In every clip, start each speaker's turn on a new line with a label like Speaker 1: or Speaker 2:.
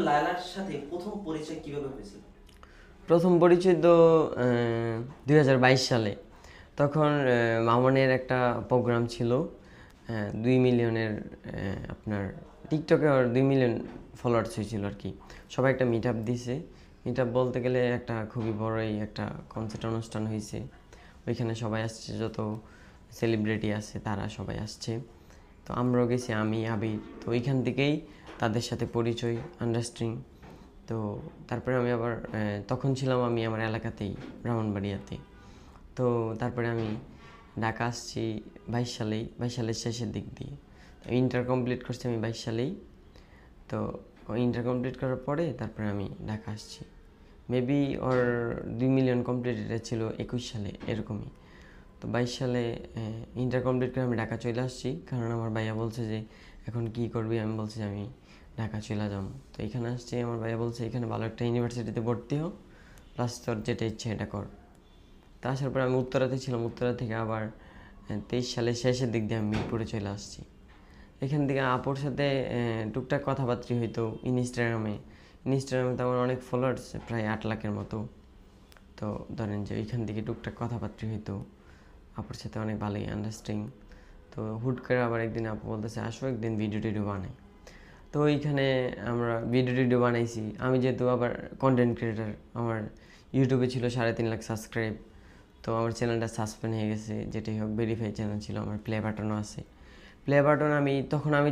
Speaker 1: লায়লার সাথে প্রথম পরিচয় কিভাবে হয়েছিল?
Speaker 2: প্রথম পরিচয় তো 2022 সালে। তখন মামনের একটা প্রোগ্রাম ছিল, 2 মিলিয়নের, আপনার টিকটকে আর 2 মিলিয়ন ফলোয়ার্স হয়েছিল আর কি। সবাই একটা মিট আপ দিছে। মিট আপ বলতে গেলে একটা খুবই বড়ই একটা কনসার্ট অনুষ্ঠান হয়েছে। ওইখানে সবাই আসছে, যত সেলিব্রিটি আছে তারা সবাই আসছে। তো আমরাও গেছি, আমি আবির। তো ওইখান থেকেই তাদের সাথে পরিচয়, আন্ডারস্ট্যান্ডিং। তো তারপরে আমি আবার তখন ছিলাম আমি আমার এলাকাতেই, ব্রাহ্মণবাড়িয়াতে। তো তারপরে আমি ঢাকা আসছি 22 সালের শেষের দিক দিয়ে। তো ইন্টার কমপ্লিট করছি আমি 22 সালেই। তো ইন্টার কমপ্লিট করার পরে তারপরে আমি ঢাকা আসছি। মেবি ওর 2 মিলিয়ন কমপ্লিটেড ছিল 21 সালে, এরকমই। তো 22 সালে ইন্টার কমপ্লিট করে আমি ঢাকা চলে আসছি, কারণ আমার ভাইয়া বলছে যে এখন কি করবি। আমি বলছি যে আমি ঢাকা চলে যাবো। তো এখানে আসছি, আমার ভাইয়া বলছে এখানে ভালো একটা ইউনিভার্সিটিতে ভর্তি হো, প্লাস তোর যেটা ইচ্ছে এটা কর। তা আসার পর আমি উত্তরাতে ছিলাম, উত্তরা থেকে আবার 23 সালের শেষের দিক দিয়ে আমি মিরপুরে চলে আসছি। এখান থেকে আপুর সাথে টুকটাক কথাবার্তা হইতো ইনস্টাগ্রামে। ইনস্টাগ্রামে তো আমার অনেক ফলোয়ার্স, প্রায় 8 লাখের মতো। তো ধরেন যে ওইখান থেকে টুকটাক কথাবার্তা হইতো, আপুর সাথে অনেক ভালোই আন্ডারস্ট্যান্ডিং। তো হুট করে আবার একদিন আপু বলতেছে আসো একদিন ভিডিও টিডিও বানাই। তো ওইখানে আমরা ভিডিও টিডিও বানাইছি। আমি যেহেতু আবার কন্টেন্ট ক্রিয়েটার, আমার ইউটিউবে ছিল 3.5 লাখ সাবস্ক্রাইব। তো আমার চ্যানেলটা সাসপেন্ড হয়ে গেছে, যেটাই হোক ভেরিফাই চ্যানেল ছিল, আমার প্লে বাটনও আছে। প্লে বাটন আমি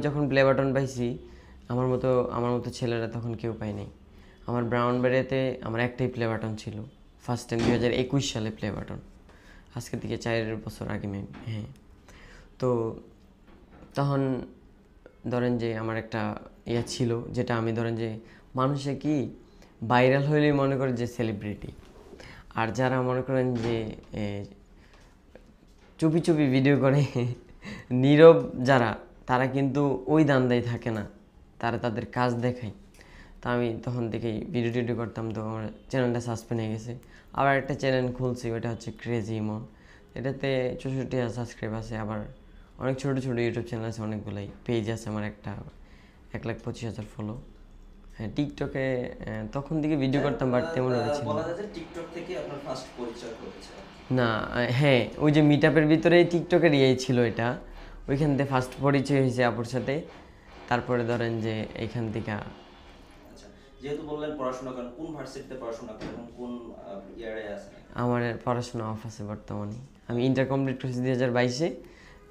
Speaker 2: যখন প্লে বাটন পাইছি, আমার মতো ছেলেরা তখন কেউ পায় নাই। আমার ব্রাউনবাড়িয়াতে আমার একটাই প্লে বাটন ছিল, ফার্স্ট টাইম 2021 সালে প্লে বাটন, আজকে থেকে 4 বছর আগে মেবি। হ্যাঁ। তো তখন ধরেন যে আমার একটা ইয়ে ছিল, যেটা আমি ধরেন যে মানুষে কি ভাইরাল হইলেই মনে করে যে সেলিব্রিটি। আর যারা মনে করেন যে চুপি চুপি ভিডিও করে নীরব যারা, তারা কিন্তু ওই দান্দায় থাকে না, তারা তাদের কাজ দেখায়। তা আমি তখন থেকেই ভিডিও টিডিও করতাম। তো আমার চ্যানেলটা সাসপেন্ড হয়ে গেছে। আবার একটা চ্যানেল খুলছি, ওটা হচ্ছে ক্রেজি ইমন। এটাতে 64,000 সাবস্ক্রাইব আছে। আবার অনেক ছোটো ছোটো ইউটিউব চ্যানেল আছে, অনেকগুলোই পেজ আছে আমার, একটা 1,25,000 ফলো। হ্যাঁ, টিকটকে তখন থেকে ভিডিও করতাম, বাট তেমনভাবে ছিল
Speaker 1: বলা
Speaker 2: না।
Speaker 1: যায় যে টিকটক থেকে আপনার ফার্স্ট পরিচয় হয়েছে।
Speaker 2: না, হ্যাঁ, ওই যে মিট আপের ভিতরেই টিকটকের ইয়ে ছিল এটা, ওইখান থেকে ফার্স্ট পরিচয় হয়েছে আপুর সাথে। তারপরে ধরেন যে এইখান থেকে
Speaker 1: আচ্ছা, যেহেতু বললেন পড়াশোনা করেন, কোন ভার্সিটিতে পড়াশোনা করেন এবং কোন ইয়ারে আছেন?
Speaker 2: আমার পড়াশোনা অফ আছে বর্তমানে। আমি ইন্টার কমপ্লিট করেছি 2022-এ,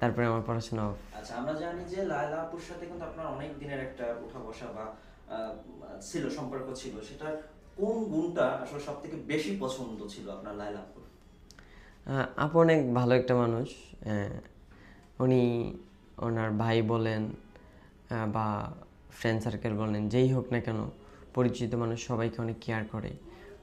Speaker 2: তারপরে আমার পড়াশোনা অফ।
Speaker 1: আচ্ছা, আমরা জানি যে লায়লা আপুর সাথে কিন্তু আপনার অনেক দিনের একটা উঠা বসা বা ছিল, সম্পর্ক ছিল। সেটা কোন গুণটা আসলে সব থেকে বেশি পছন্দ ছিল আপনার লায়লা আপুর?
Speaker 2: আপু অনেক ভালো একটা মানুষ। উনি, ওনার ভাই বলেন বা ফ্রেন্ড সার্কেল বলেন, যেই হোক না কেন, পরিচিত মানুষ সবাইকে অনেক কেয়ার করে।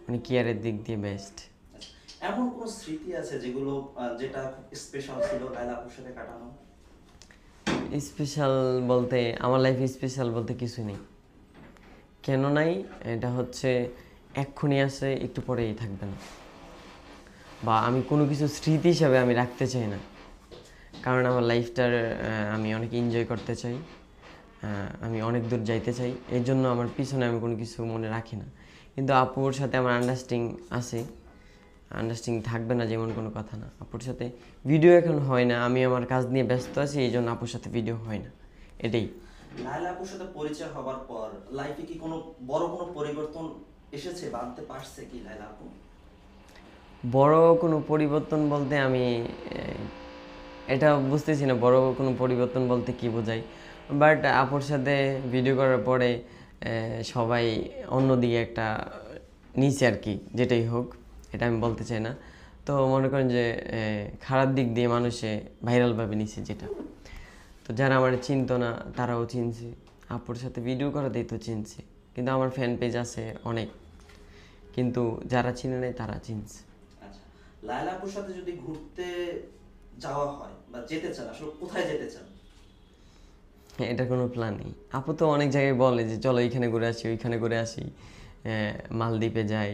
Speaker 2: উনি কেয়ারের দিক দিয়ে বেস্ট।
Speaker 1: আচ্ছা, এমন কোন স্মৃতি আছে যেগুলো যেটা খুব স্পেশাল ছিল লায়লা আপুর সাথে কাটানো?
Speaker 2: স্পেশাল বলতে আমার লাইফে স্পেশাল বলতে কিছু নেই। কেন নাই? এটা হচ্ছে এক্ষুনি আছে, একটু পরেই থাকবে না। বা আমি কোনো কিছু স্মৃতি হিসাবে আমি রাখতে চাই না, কারণ আমার লাইফটার আমি অনেক এনজয় করতে চাই। আমি অনেক দূর যাইতে চাই, এই জন্য আমার পিছনে আমি কোনো কিছু মনে রাখি না। কিন্তু আপুর সাথে আমার আন্ডারস্ট্যান্ডিং আছে, আন্ডারস্ট্যান্ডিং থাকবে না যেমন কোনো কথা না। আপুর সাথে ভিডিও এখন হয় না, আমি আমার কাজ নিয়ে ব্যস্ত আছি, এই জন্য আপুর সাথে ভিডিও হয় না, এটাই।
Speaker 1: লায়লা আপুর সাথে পরিচয় হবার পর লাইফে কি কোনো বড় কোনো পরিবর্তন এসেছে বা আনতে পারছে কি লায়লা আপু?
Speaker 2: বড় কোনো পরিবর্তন বলতে আমি এটা বুঝতেছি না, বড় কোনো পরিবর্তন বলতে কি বোঝায়। বাট আপুর সাথে ভিডিও করার পরে সবাই অন্যদিকে একটা নিচে আর কি, যেটাই হোক, এটা আমি বলতে চাই না। তো মনে করেন যে খারাপ দিক দিয়ে মানুষে ভাইরালভাবে নিছে যেটা। তো যারা আমার চিনতো না তারাও চিনছে, আপুর সাথে ভিডিও করাতেই তো চিনছে। কিন্তু আমার ফ্যান পেজ আছে অনেক, কিন্তু যারা চিনে নাই তারা চিনছে।
Speaker 1: আচ্ছা, লায়লা আপুর সাথে যদি ঘুরতে যাওয়া হয় বা যেতে চান, আসলে কোথায় যেতে চান?
Speaker 2: হ্যাঁ, এটা কোনো প্ল্যান নেই। আপু তো অনেক জায়গায় বলে যে চলো এইখানে ঘুরে আসি, ওইখানে ঘুরে আসি, মালদ্বীপে যাই,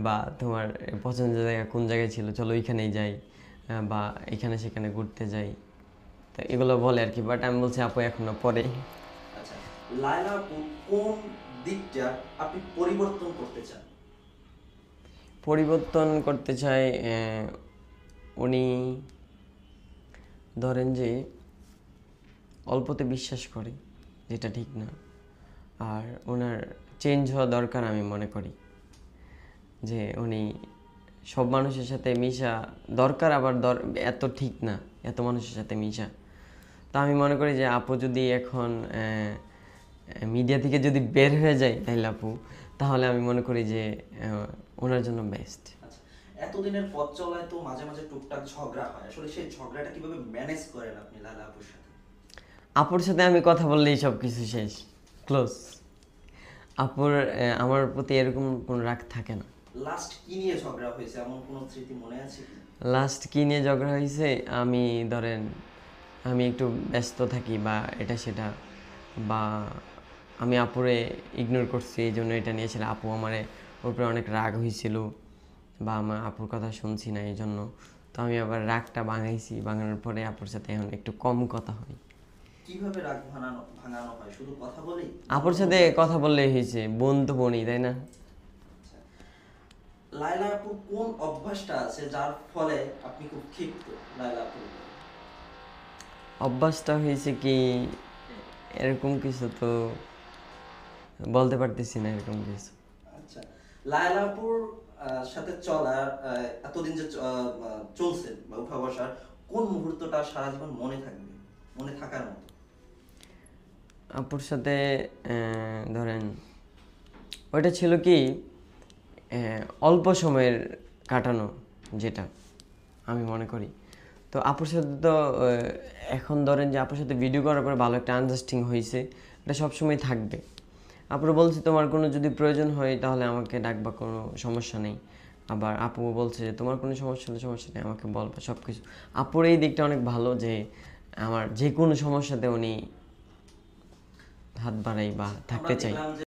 Speaker 2: বা তোমার পছন্দের জায়গা কোন জায়গায় ছিল চলো ওইখানেই যাই, বা এখানে সেখানে ঘুরতে যাই। তো এগুলো বলে আর কি, বাট আমি বলছি আপু এখন না, পরে।
Speaker 1: আচ্ছা, লায়লা আপু কোন দিকটা আপনি পরিবর্তন করতে চান?
Speaker 2: পরিবর্তন করতে চাই, উনি ধরেন যে অল্পতে বিশ্বাস করে, যেটা ঠিক না। আর ওনার চেঞ্জ হওয়া দরকার আমি মনে করি, যে উনি সব মানুষের সাথে মিশা দরকার, আবার এত ঠিক না এত মানুষের সাথে মিশা। তো আমি মনে করি যে আপু যদি এখন মিডিয়া থেকে যদি বের হয়ে যায় তাইলে আপু, তাহলে আমি মনে করি যে ওনার জন্য বেস্ট।
Speaker 1: আচ্ছা, এতদিনের পথ চলায় তো মাঝে মাঝে টুকটাক ঝগড়া হয়, আসলে সেই ঝগড়াটা কিভাবে ম্যানেজ করেন আপনি লায়লা আপুর সাথে?
Speaker 2: আপুর সাথে আমি কথা বললেই সব কিছু শেষ, ক্লোজ। আপুর আমার প্রতি এরকম কোনো রাগ থাকে না।
Speaker 1: লাস্ট কি নিয়ে ঝগড়া হয়েছে, এমন কোনো স্মৃতি মনে আছে কি?
Speaker 2: লাস্ট কী নিয়ে ঝগড়া হয়েছে, আমি ধরেন আমি একটু ব্যস্ত থাকি বা এটা সেটা, বা আমি আপুরে ইগনোর করছি, এই জন্য এটা নিয়েছিল। আপু আমারে ওর উপরে অনেক রাগ হয়েছিল, বা আমার আপুর কথা শুনছি না এই জন্য। তো আমি আবার রাগটা ভাঙাইছি, ভাঙানোর পরে আপুর সাথে এখন একটু কম কথা হয়।
Speaker 1: কিভাবে রাগ ভাঙানো হয়, শুধু কথা বলেই?
Speaker 2: আপুর সাথে কথা বললেই হয়েছে, বোন তো বোনই, তাই না?
Speaker 1: আচ্ছা, লায়লা আপুর কোন অভ্যাসটা আছে যার ফলে আপনি খুব ক্ষিপ্ত লায়লা আপুর উপর?
Speaker 2: অভ্যাসটা হয়েছে কি, এরকম কিছু তো বলতে পারতেছি না, এরকম কিছু।
Speaker 1: আচ্ছা, লায়লা আপুর সাথে চলা এতদিন যে চলছে বা উঠা বসার, কোন মুহূর্তটা সারা জীবন মনে থাকবে, মনে থাকার মতো?
Speaker 2: আপুর সাথে ধরেন ওইটা ছিল কি, অল্প সময়ের কাটানো, যেটা আমি মনে করি। তো আপুর সাথে তো এখন ধরেন যে আপুর সাথে ভিডিও করার পরে ভালো একটা আন্ডারস্ট্যান্ডিং হয়েছে, এটা সবসময় থাকবে। আপুর বলছি তোমার কোনো যদি প্রয়োজন হয় তাহলে আমাকে ডাকবা, কোনো সমস্যা নেই। আবার আপু বলছে যে তোমার কোনো সমস্যা হলে সমস্যা নেই, আমাকে বলবা সব কিছু। আপুর এই দিকটা অনেক ভালো, যে আমার যে কোনো সমস্যাতে উনি হাত বাড়াই বা
Speaker 1: আমরা
Speaker 2: থাকতে চাই।
Speaker 1: দেখলাম যে